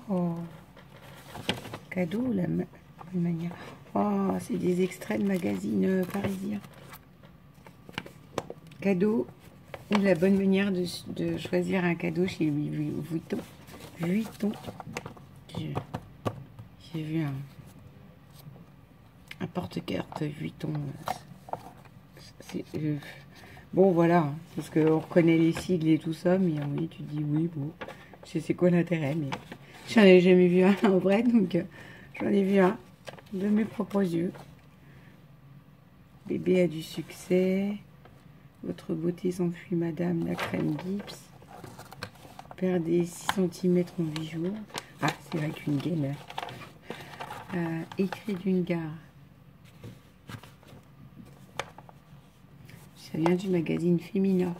Oh, cadeau, la bonne manière. Oh, c'est des extraits de magazines parisiens. Cadeau, ou la bonne manière de choisir un cadeau chez Louis Vuitton. Vuitton. J'ai vu un porte-carte Vuitton. Bon, voilà, parce qu'on reconnaît les sigles et tout ça, mais oui, tu dis oui, bon, je sais c'est quoi l'intérêt, mais j'en ai jamais vu un en vrai, donc j'en ai vu un de mes propres yeux. Bébé a du succès. Votre beauté s'enfuit, madame, la crème Gips. Perdez 6 cm en 8 jours. Ah, c'est vrai qu'une gaine. Écrit d'une gare. Ça vient du magazine Femina.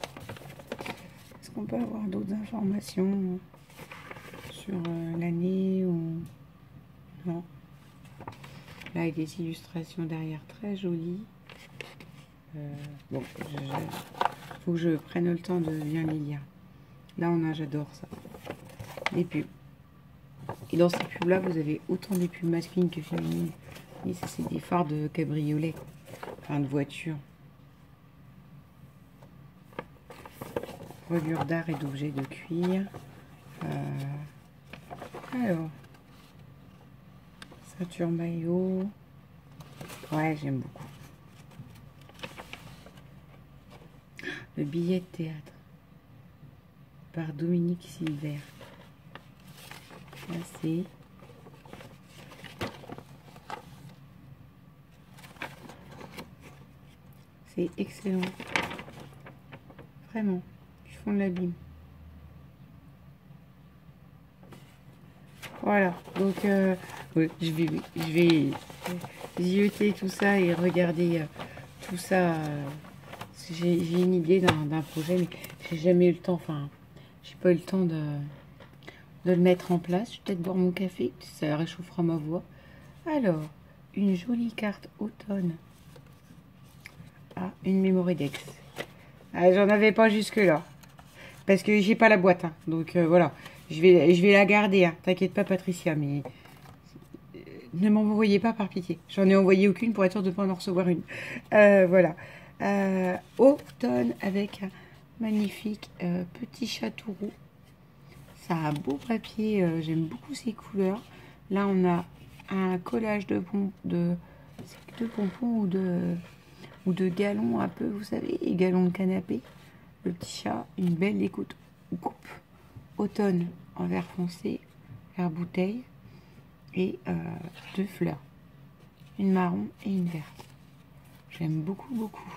Est-ce qu'on peut avoir d'autres informations sur l'année ou... Non. Là, avec des illustrations derrière très jolies. Bon, faut que je prenne le temps de bien les lire. Là, j'adore ça. Les pubs. Et dans ces pubs-là, vous avez autant des pubs masculines que féminines. Et ça, c'est des phares de cabriolet. Enfin, de voiture. Reliure d'art et d'objets de cuir. Alors. Ceinture maillot. Ouais, j'aime beaucoup. Le billet de théâtre. Par Dominique Silver. Là, c'est excellent. Vraiment. Du fond de l'abîme. Voilà. Donc, ouais, je vais zioter tout ça et regarder tout ça. J'ai une idée d'un projet, mais j'ai jamais eu le temps. Enfin, j'ai pas eu le temps de le mettre en place. Je vais peut-être boire mon café, ça réchauffera ma voix. Alors, une jolie carte automne. Ah, une Mémoridex. Ah, j'en avais pas jusque-là. Parce que j'ai pas la boîte. Hein. Donc, voilà. Je vais la garder. Hein. T'inquiète pas, Patricia. Mais ne m'en envoyez pas par pitié. J'en ai envoyé aucune pour être sûre de ne pas en recevoir une. Voilà. Automne avec un magnifique petit château roux. Ça a un beau papier, j'aime beaucoup ces couleurs. Là, on a un collage de pompons ou de galons un peu, vous savez, les galons de canapé. Le petit chat, une belle coupe automne en vert foncé, vert bouteille et 2 fleurs. Une marron et une verte. J'aime beaucoup, beaucoup.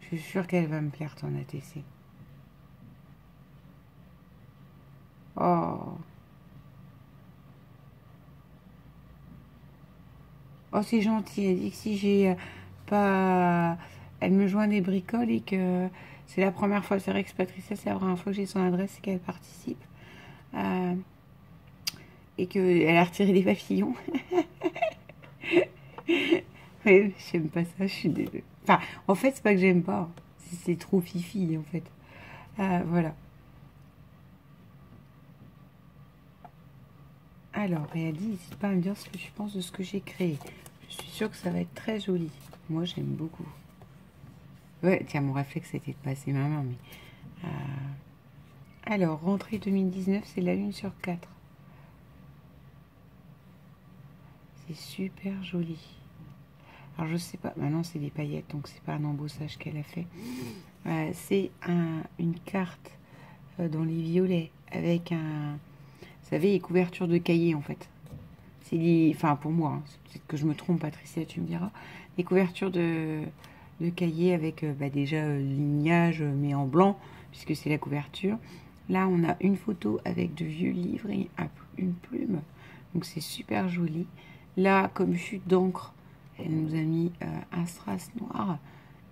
Je suis sûre qu'elle va me plaire, ton ATC. Oh. Oh, c'est gentil. Elle dit que si j'ai pas... Elle me joint des bricoles et que c'est la première fois. C'est vrai que Patricia, c'est la première fois que j'ai son adresse et qu'elle participe. Et qu'elle a retiré des papillons. Ouais, j'aime pas ça, je suis désolée. Enfin, en fait, c'est pas que j'aime pas. C'est trop fifi, en fait. Voilà. Alors, et elle dit, n'hésite pas à me dire ce que tu penses de ce que j'ai créé. Je suis sûre que ça va être très joli. Moi, j'aime beaucoup. Ouais, tiens, mon réflexe, c'était de passer ma main, mais... Alors, rentrée 2019, c'est la lune sur 4. C'est super joli. Alors, je sais pas, maintenant, c'est des paillettes, donc c'est pas un embossage qu'elle a fait. C'est une carte dans les violets, avec un... Vous savez, les couvertures de cahiers, en fait. C'est des... Enfin, pour moi, hein, c'est peut-être que je me trompe, Patricia, tu me diras. Les couvertures de cahiers avec déjà lignage, mais en blanc, puisque c'est la couverture. Là, on a une photo avec de vieux livres et une plume. Donc, c'est super joli. Là, comme chute d'encre, elle nous a mis un strass noir.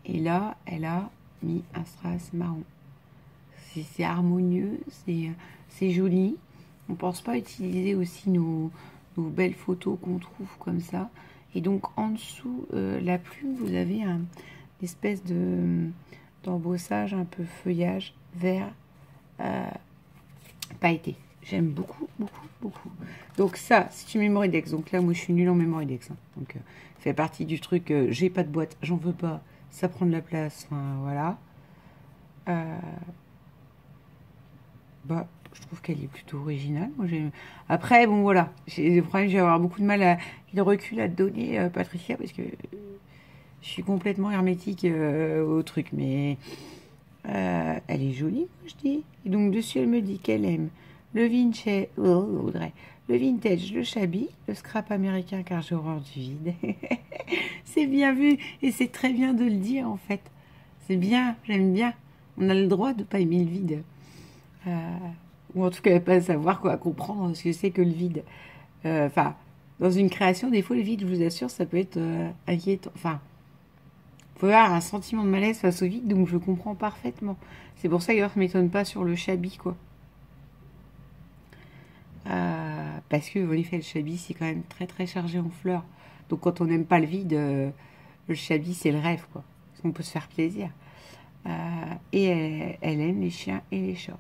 Et là, elle a mis un strass marron. C'est harmonieux, c'est joli. On ne pense pas utiliser aussi nos belles photos qu'on trouve comme ça. Et donc, en dessous, la plume, vous avez une espèce de d'embossage, un peu feuillage, vert, pailleté. J'aime beaucoup, beaucoup, beaucoup. Donc ça, c'est une Mémoridex. Donc là, moi, je suis nulle en Mémoridex. Hein. Donc, ça fait partie du truc, j'ai pas de boîte, j'en veux pas, ça prend de la place, enfin, voilà. Bah, je trouve qu'elle est plutôt originale. Moi, après, bon, voilà. Le problème, je vais avoir beaucoup de mal à le recul à te donner, Patricia, parce que je suis complètement hermétique au truc. Mais elle est jolie, moi, je dis. Et donc, dessus, elle me dit qu'elle aime le vintage, Audrey, le vintage, le shabby, le scrap américain, car j'ai horreur du vide. C'est bien vu, et c'est très bien de le dire, en fait. C'est bien, j'aime bien. On a le droit de pas aimer le vide. Ou en tout cas pas savoir quoi comprendre ce que c'est que le vide. Enfin, dans une création, des fois le vide, je vous assure, ça peut être inquiétant. Enfin, il faut avoir un sentiment de malaise face au vide, donc je comprends parfaitement. C'est pour ça que je ne m'étonne pas sur le shabby, quoi. Parce que, en effet, le shabby, c'est quand même très très chargé en fleurs. Donc quand on n'aime pas le vide, le shabby, c'est le rêve, quoi. Parce qu'on peut se faire plaisir. Et elle aime les chiens et les chats.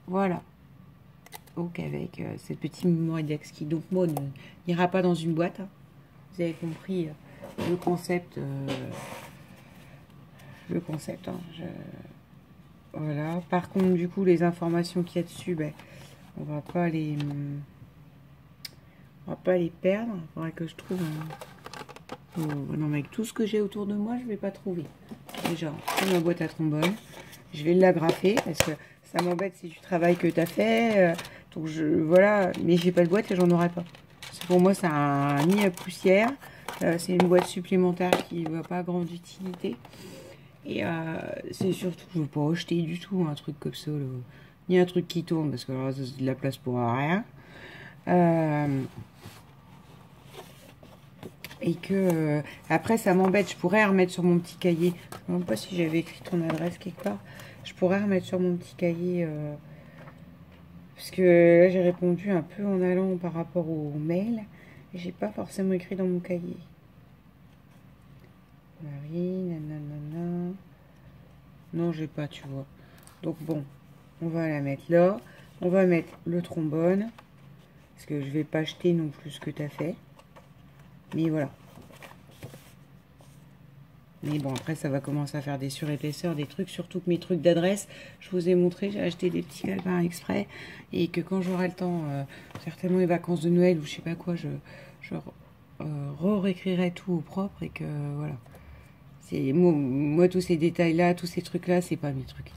Voilà. Donc avec ce petit Mémoridex qui, donc moi, n'ira pas dans une boîte. Hein. Vous avez compris le concept. Hein, voilà. Par contre, du coup, les informations qu'il y a dessus, ben, on va pas les perdre. Il faudrait que je trouve un... Oh, non, mais avec tout ce que j'ai autour de moi, je vais pas trouver. Déjà, c'est ma boîte à trombone. Je vais l'agrafer parce que ça m'embête si tu travailles que tu as fait. Donc, voilà. Mais j'ai pas de boîte et j'en aurai pas. Pour moi, c'est un nid à poussière. C'est une boîte supplémentaire qui ne va pas à grande utilité. Et c'est surtout, je ne veux pas acheter du tout un truc comme ça. Là. Ni un truc qui tourne parce que alors, c'est de la place pour rien. Et que après ça m'embête, je pourrais remettre sur mon petit cahier. Je ne sais même pas si j'avais écrit ton adresse quelque part. Je pourrais remettre sur mon petit cahier parce que là j'ai répondu un peu en allant par rapport au mail et j'ai pas forcément écrit dans mon cahier. Marie, nanana. Non, j'ai pas, tu vois. Donc bon, on va la mettre là. On va mettre le trombone parce que je vais pas acheter non plus ce que tu as fait. Mais voilà. Mais bon, après, ça va commencer à faire des surépaisseurs, des trucs. Surtout que mes trucs d'adresse, je vous ai montré, j'ai acheté des petits calepins exprès. Et que quand j'aurai le temps, certainement les vacances de Noël ou je sais pas quoi, je réécrirai tout au propre. Et que voilà. Moi, tous ces détails-là, tous ces trucs-là, c'est pas mes trucs.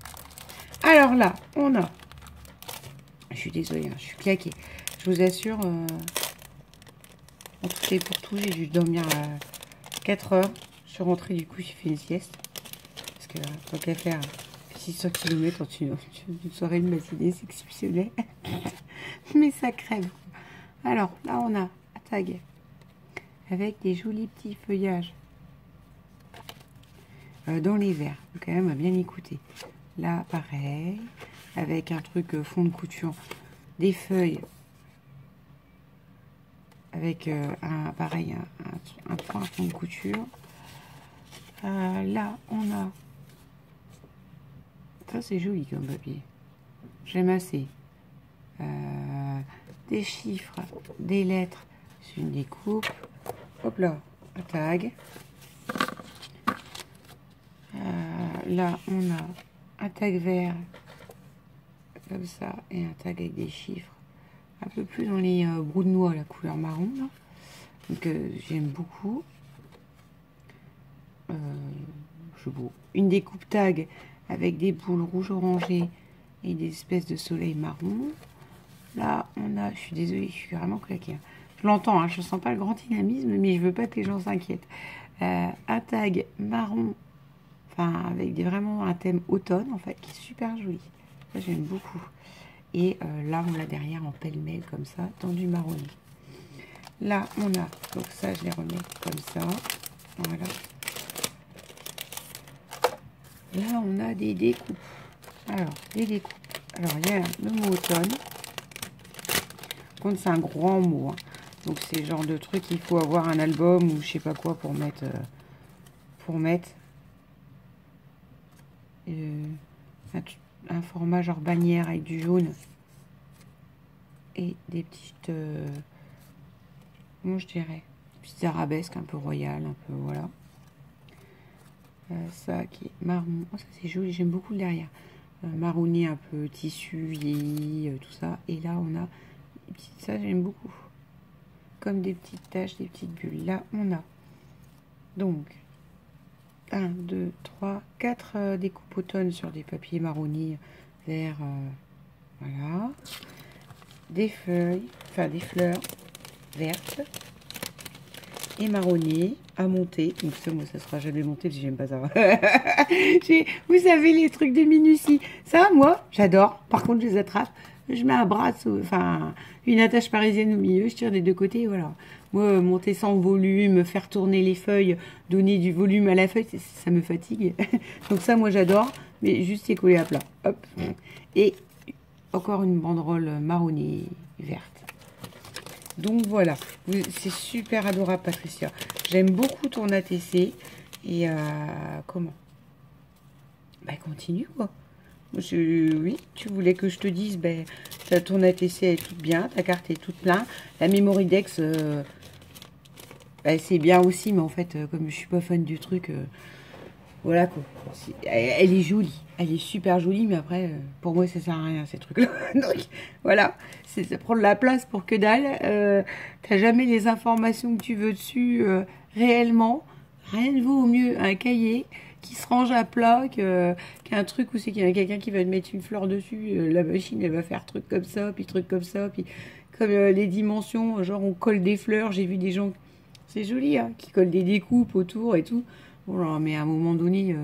Alors là, on a... Je suis désolée, hein, je suis claquée. Je vous assure... En tout et pour tout, j'ai dû dormir à 4 heures. Je suis rentrée, du coup, j'ai fait une sieste. Parce que tant qu'à faire 600 km en une soirée de matinée, c'est exceptionnel. Mais ça crève. Alors, là, on a un tag avec des jolis petits feuillages dans les verres. Donc, quand même, à bien écouter. Là, pareil, avec un truc fond de couture, des feuilles. Avec pareil, un point fond de couture. Là, on a... Ça, c'est joli comme papier. J'aime assez. Des chiffres, des lettres. C'est une découpe. Hop là, un tag. Là, on a un tag vert. Comme ça. Et un tag avec des chiffres. Un peu plus dans les brous de noix, la couleur marron. Là. Donc, j'aime beaucoup. Une découpe tag avec des boules rouges orangées et des espèces de soleil marron. Là, on a... Je suis désolée, je suis vraiment claquée. Hein. Je l'entends, hein, je ne sens pas le grand dynamisme, mais je veux pas que les gens s'inquiètent. Un tag marron, enfin, avec vraiment un thème automne, en fait, qui est super joli. Ça, j'aime beaucoup. Et là, on l'a derrière en pêle-mêle, comme ça, dans du marronné. Là, on a... Donc ça, je les remets comme ça. Voilà. Là, on a des découpes. Alors, des découpes. Alors, il y a le mot automne. Par contre, c'est un grand mot. Hein. Donc, c'est le genre de truc, il faut avoir un album ou je sais pas quoi pour mettre... un format genre bannière avec du jaune. Et des petites... comment je dirais, des petites arabesques un peu royales, un peu, voilà. Ça qui est marron. Oh, ça c'est joli, j'aime beaucoup le derrière. Marronné, un peu tissu, vieilli, tout ça. Et là, on a des petites, ça j'aime beaucoup. Comme des petites taches, des petites bulles. Là, on a donc 1, 2, 3, 4 découpes automne sur des papiers marronnés, verts, voilà. Des feuilles, enfin des fleurs vertes et marronnées à monter. Donc ça, moi, ça sera jamais monté parce que j'aime pas ça. Vous savez, les trucs de minutie. Ça, moi, j'adore. Par contre, je les attrape. Je mets un bras, enfin, une attache parisienne au milieu. Je tire des deux côtés, voilà. Moi, monter sans volume, faire tourner les feuilles, donner du volume à la feuille, ça me fatigue. Donc ça, moi, j'adore. Mais juste, c'est collé à plat. Hop. Et encore une banderole marronnée verte. Donc voilà, c'est super adorable Patricia. J'aime beaucoup ton ATC. Et comment? Bah continue quoi. Oui, tu voulais que je te dise, ben, ton ATC est toute bien, ta carte est toute pleine. La Memory Dex, ben, c'est bien aussi, mais en fait, comme je suis pas fan du truc, voilà quoi. Elle est jolie, elle est super jolie, mais après, pour moi, ça sert à rien ces trucs-là. Donc voilà, ça prend de la place pour que dalle. T'as jamais les informations que tu veux dessus réellement. Rien ne vaut au mieux un cahier qui se range à plat qu'un truc où c'est qu'il y a quelqu'un qui va te mettre une fleur dessus. La machine, elle va faire truc comme ça, puis truc comme ça, puis comme les dimensions, genre on colle des fleurs. J'ai vu des gens, c'est joli, hein, qui collent des découpes autour et tout. Bon, mais à un moment donné,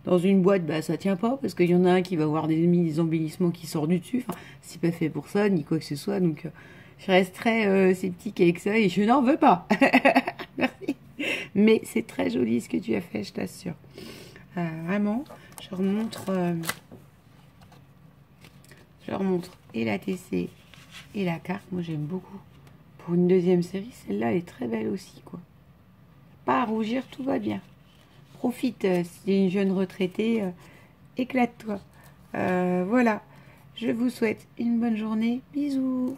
dans une boîte, bah, ça tient pas, parce qu'il y en a un qui va avoir des embellissements qui sortent du dessus. Enfin, c'est pas fait pour ça, ni quoi que ce soit. Donc, je reste très sceptique avec ça et je n'en veux pas. Merci. Mais c'est très joli ce que tu as fait, je t'assure. Vraiment, je remontre et la TC et la carte. Moi, j'aime beaucoup. Pour une deuxième série, celle-là, elle est très belle aussi, quoi. Pas à rougir, tout va bien. Profite, si tu es une jeune retraitée, éclate-toi. Voilà, je vous souhaite une bonne journée. Bisous.